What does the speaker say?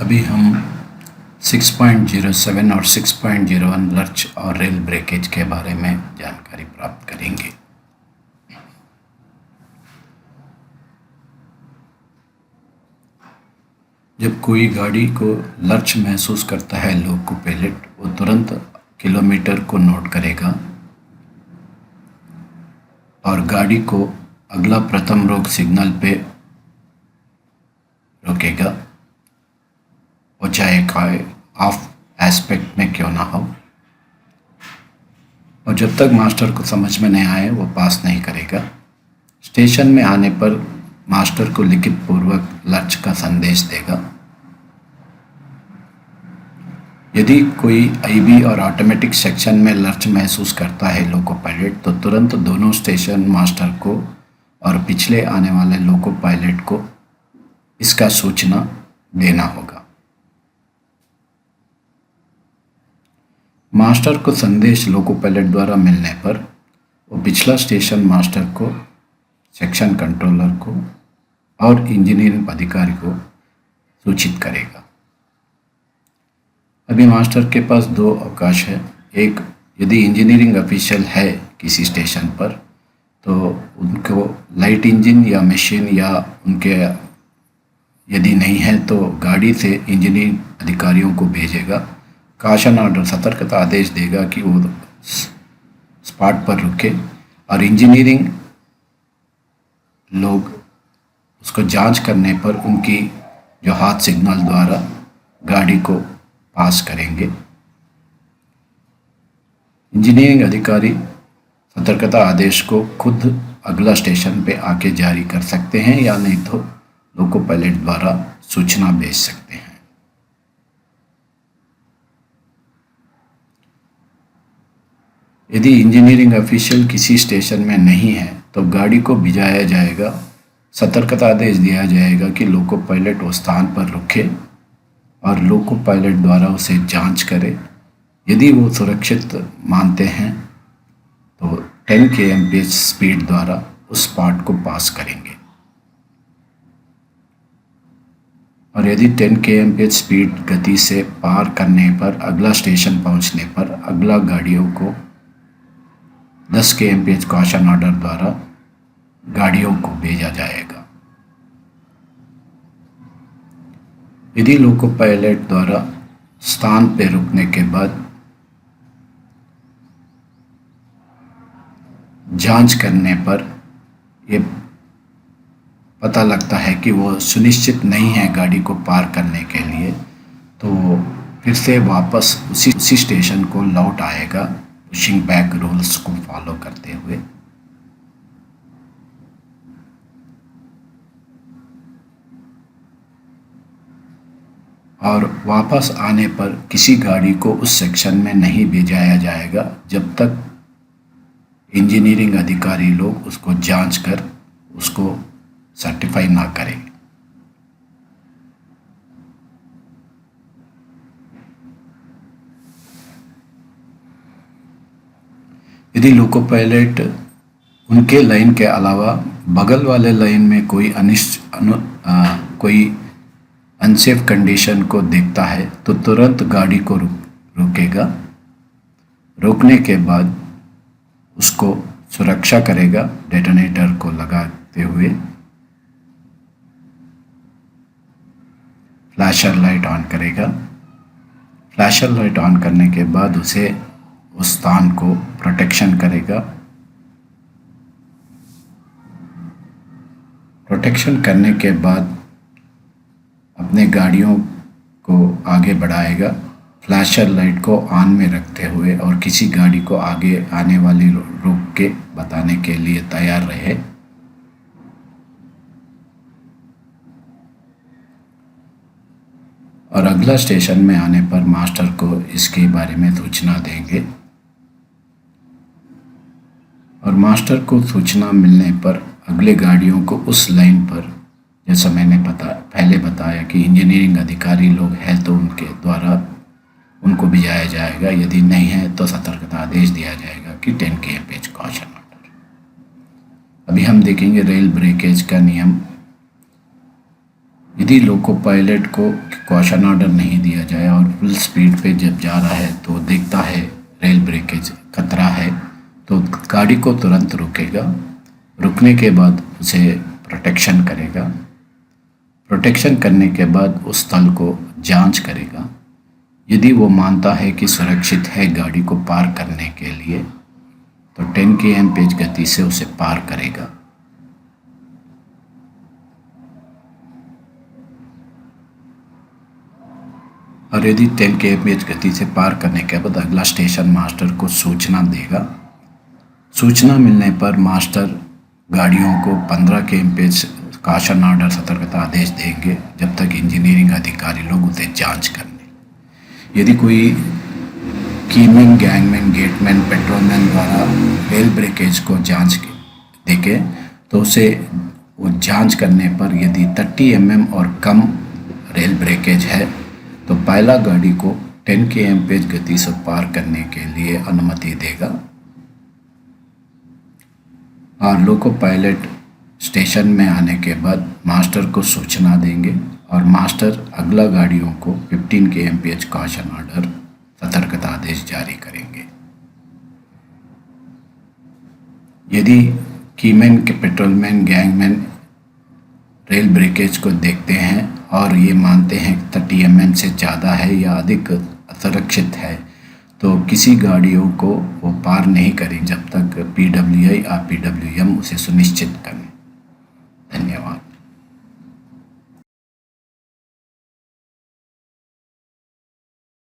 अभी हम 6.07 और 6.01 लर्च और रेल ब्रेकेज के बारे में जानकारी प्राप्त करेंगे। जब कोई गाड़ी को लर्च महसूस करता है लोको पायलट वो तुरंत किलोमीटर को नोट करेगा और गाड़ी को अगला प्रथम रोक सिग्नल पे रोकेगा, वो चाहे ऑफ एस्पेक्ट में क्यों ना हो। और जब तक मास्टर को समझ में नहीं आए वो पास नहीं करेगा। स्टेशन में आने पर मास्टर को लिखित पूर्वक लर्च का संदेश देगा। यदि कोई आईबी और ऑटोमेटिक सेक्शन में लर्च महसूस करता है लोको पायलट तो तुरंत दोनों स्टेशन मास्टर को और पिछले आने वाले लोको पायलट को इसका सूचना देना होगा। मास्टर को संदेश लोको पायलट द्वारा मिलने पर वो पिछला स्टेशन मास्टर को, सेक्शन कंट्रोलर को और इंजीनियरिंग अधिकारी को सूचित करेगा। अभी मास्टर के पास दो अवकाश है। एक, यदि इंजीनियरिंग ऑफिशियल है किसी स्टेशन पर तो उनको लाइट इंजन या मशीन या उनके यदि नहीं है तो गाड़ी से इंजीनियरिंग अधिकारियों को भेजेगा। काशन ऑर्डर सतर्कता आदेश देगा कि वो स्पॉट पर रुके और इंजीनियरिंग लोग उसको जांच करने पर उनकी जो हाथ सिग्नल द्वारा गाड़ी को पास करेंगे। इंजीनियरिंग अधिकारी सतर्कता आदेश को खुद अगला स्टेशन पे आके जारी कर सकते हैं या नहीं तो लोको पायलट द्वारा सूचना भेज सकते हैं। यदि इंजीनियरिंग ऑफिशियल किसी स्टेशन में नहीं है तो गाड़ी को भिजाया जाएगा। सतर्कता आदेश दिया जाएगा कि लोको पायलट उस स्थान पर रुके और लोको पायलट द्वारा उसे जांच करे। यदि वो सुरक्षित मानते हैं तो 10 kmph स्पीड द्वारा उस स्पॉट को पास करेंगे और यदि 10 kmph स्पीड गति से पार करने पर अगला स्टेशन पहुंचने पर अगला गाड़ियों को 10 kmph कॉशन ऑर्डर द्वारा गाड़ियों को भेजा जाएगा। यदि लोको पायलट द्वारा स्थान पर रुकने के बाद जांच करने पर यह पता लगता है कि वो सुनिश्चित नहीं है गाड़ी को पार करने के लिए तो फिर से वापस उसी स्टेशन को लौट आएगा पुशिंग बैक रूल्स को फॉलो करते हुए। और वापस आने पर किसी गाड़ी को उस सेक्शन में नहीं भेजाया जाएगा जब तक इंजीनियरिंग अधिकारी लोग उसको जांच कर उसको सर्टिफाई ना करें। यदि लोको पायलट उनके लाइन के अलावा बगल वाले लाइन में कोई अनसेफ कंडीशन को देखता है तो तुरंत गाड़ी को रोकेगा। रोकने के बाद उसको सुरक्षा करेगा डेटोनेटर को लगाते हुए। फ्लैशर लाइट ऑन करेगा। फ्लैशर लाइट ऑन करने के बाद उसे उस स्थान को प्रोटेक्शन करेगा। प्रोटेक्शन करने के बाद अपने गाड़ियों को आगे बढ़ाएगा फ्लैशर लाइट को ऑन में रखते हुए और किसी गाड़ी को आगे आने वाली रोक के बताने के लिए तैयार रहे। और अगला स्टेशन में आने पर मास्टर को इसके बारे में सूचना देंगे और मास्टर को सूचना मिलने पर अगले गाड़ियों को उस लाइन पर, जैसा मैंने पहले बताया कि इंजीनियरिंग अधिकारी लोग हैं तो उनके द्वारा उनको भिजाया जाएगा। यदि नहीं है तो सतर्कता आदेश दिया जाएगा कि 10 kmph कॉशन ऑर्डर। अभी हम देखेंगे रेल ब्रेकेज का नियम। यदि लोको पायलट को कॉशन ऑर्डर नहीं दिया जाए और फुल स्पीड पे जब जा रहा है तो देखता है रेल ब्रेकेज खतरा है, तो गाड़ी को तुरंत रुकेगा। रुकने के बाद उसे प्रोटेक्शन करेगा। प्रोटेक्शन करने के बाद उस स्थल को जांच करेगा। यदि वो मानता है कि सुरक्षित है गाड़ी को पार करने के लिए, तो 10 km गति से उसे पार करेगा। और यदि 10 km गति से पार करने के बाद अगला स्टेशन मास्टर को सूचना देगा। सूचना मिलने पर मास्टर गाड़ियों को 15 km कॉशन ऑर्डर सतर्कता आदेश देंगे, जब तक इंजीनियरिंग अधिकारी लोग उसे जांच कर लें। यदि कोई कीमैन, गैंगमैन, गेटमैन, पेट्रोलमैन द्वारा रेल ब्रेकेज को जांच देखे तो उसे वो जांच करने पर यदि 30 mm और कम रेल ब्रेकेज है तो पहला गाड़ी को 10 km गति से पार करने के लिए अनुमति देगा। और लोको पायलट स्टेशन में आने के बाद मास्टर को सूचना देंगे और मास्टर अगला गाड़ियों को 15 km कॉशन ऑर्डर सतर्कता आदेश जारी करेंगे। यदि कीमैन के पेट्रोलमैन, गैंगमैन रेल ब्रेकेज को देखते हैं और ये मानते हैं 30 mm से ज़्यादा है या अधिक असुरक्षित है, तो किसी गाड़ियों को वो पार नहीं करें जब तक PWI और PWM उसे सुनिश्चित कर